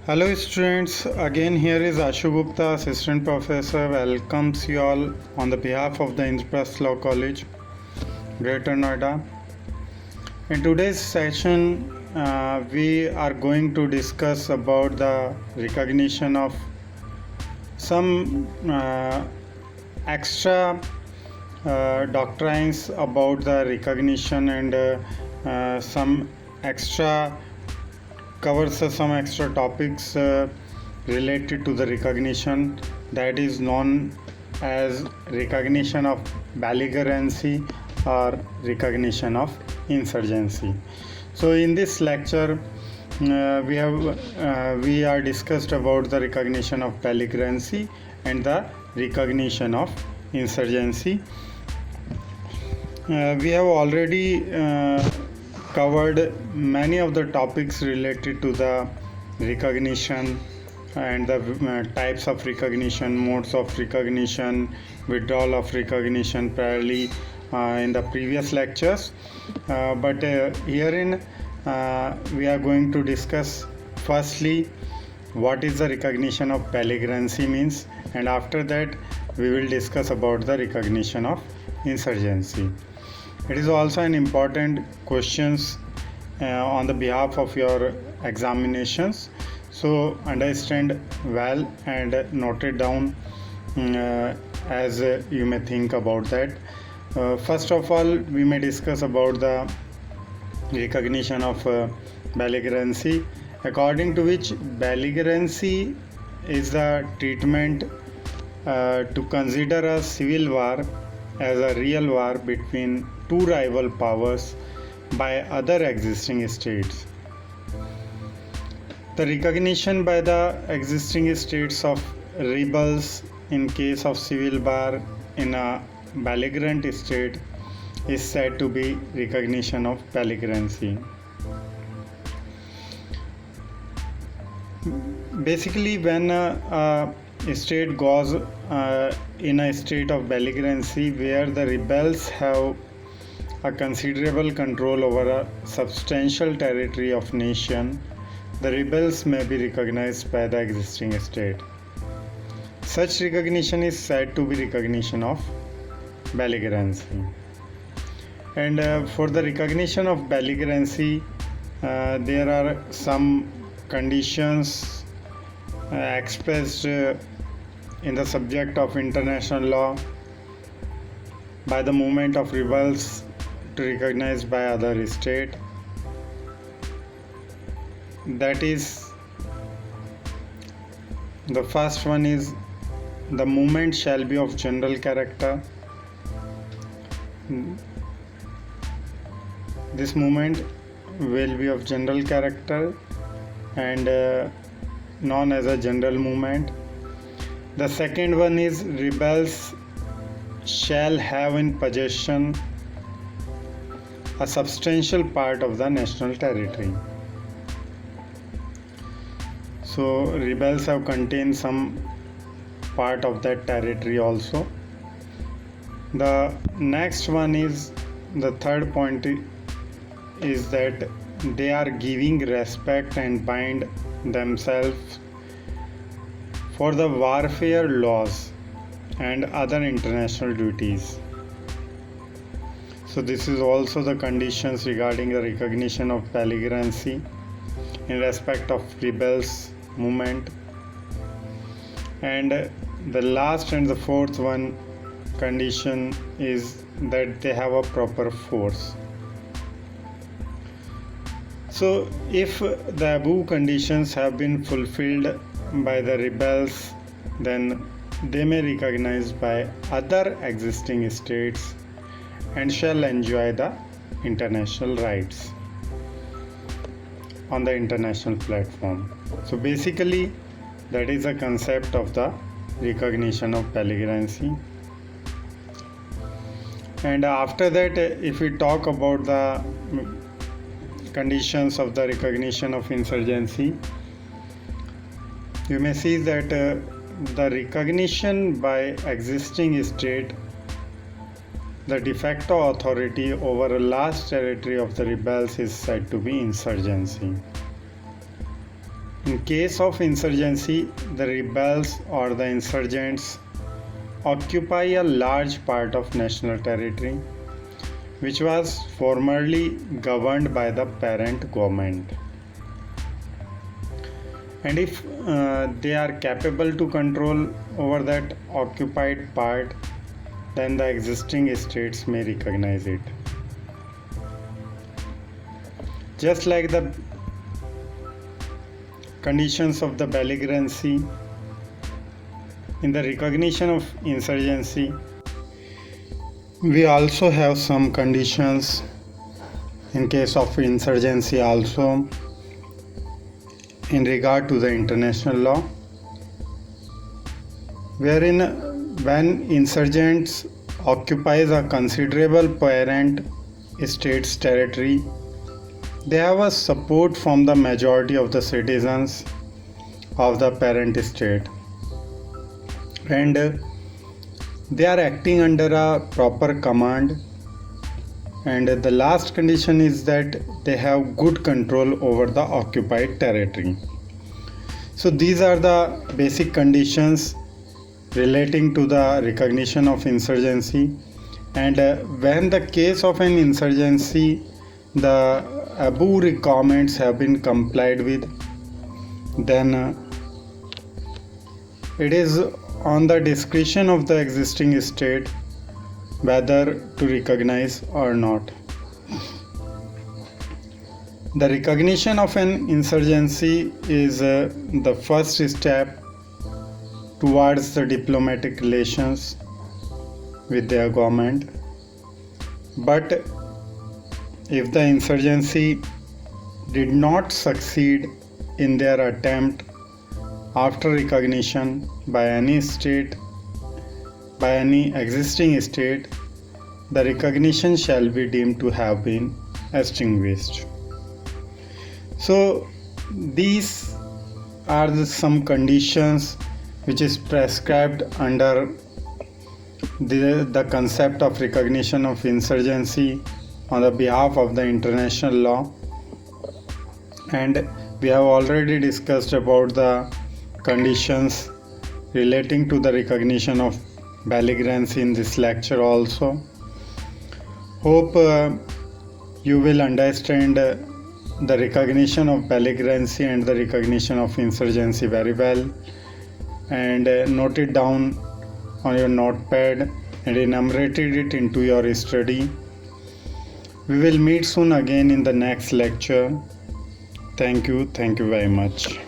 Hello students, again here is Ashu Gupta, Assistant Professor, welcomes you all on the behalf of the Indraprasth Law College, Greater Noida. In today's session, we are going to discuss about the recognition of some extra doctrines about the recognition and some extra covers some extra topics related to the recognition that is known as recognition of belligerency or recognition of insurgency. So in this lecture we are discussed about the recognition of belligerency and the recognition of insurgency. We have already covered many of the topics related to the recognition and the types of recognition, modes of recognition, withdrawal of recognition priorly in the previous lectures. But herein we are going to discuss firstly what is the recognition of belligerency means, and after that we will discuss about the recognition of insurgency. It is also an important questions on the behalf of your examinations, so understand well and note it down as you may think about that. First of all, we may discuss about the recognition of belligerency, according to which belligerency is the treatment to consider a civil war as a real war between two rival powers by other existing states. The recognition by the existing states of rebels in case of civil war in a belligerent state is said to be recognition of belligerency. Basically, when a state goes in a state of belligerency where the rebels have a considerable control over a substantial territory of nation, the rebels may be recognized by the existing state. Such recognition is said to be recognition of belligerency. And for the recognition of belligerency, there are some conditions expressed in the subject of international law by the movement of rebels to recognized by other state. That is, the first one is the movement shall be of general character. This movement will be of general character and known as a general movement. The second one is rebels shall have in possession a substantial part of the national territory. So rebels have contained some part of that territory also. The next one is, the third point is that they are giving respect and bind themselves for the warfare laws and other international duties. So this is also the conditions regarding the recognition of belligerency in respect of rebels movement. And the last and the fourth one condition is that they have a proper force. So if the above conditions have been fulfilled by the rebels, then they may be recognized by other existing states and shall enjoy the international rights on the international platform. So basically, that is a concept of the recognition of belligerency. And after that, if we talk about the conditions of the recognition of insurgency, you may see that the recognition by existing state the de facto authority over a large territory of the rebels is said to be insurgency. In case of insurgency, the rebels or the insurgents occupy a large part of national territory which was formerly governed by the parent government. And if they are capable to control over that occupied part, then the existing states may recognize it. Just like the conditions of the belligerency, in the recognition of insurgency, we also have some conditions in case of insurgency also in regard to the international law, wherein when insurgents occupies a considerable parent state's territory, they have a support from the majority of the citizens of the parent state, and they are acting under a proper command. And the last condition is that they have good control over the occupied territory. So these are the basic conditions relating to the recognition of insurgency. And when the case of an insurgency, the above requirements have been complied with, then it is on the discretion of the existing state whether to recognize or not. The recognition of an insurgency is the first step towards the diplomatic relations with their government. But if the insurgency did not succeed in their attempt after recognition by any state, by any existing state, the recognition shall be deemed to have been extinguished. So these are some conditions which is prescribed under the concept of recognition of insurgency on the behalf of the international law. And we have already discussed about the conditions relating to the recognition of belligerency in this lecture also. Hope you will understand the recognition of belligerency and the recognition of insurgency very well, and note it down on your notepad and enumerated it into your study. We will meet soon again in the next lecture. Thank you very much.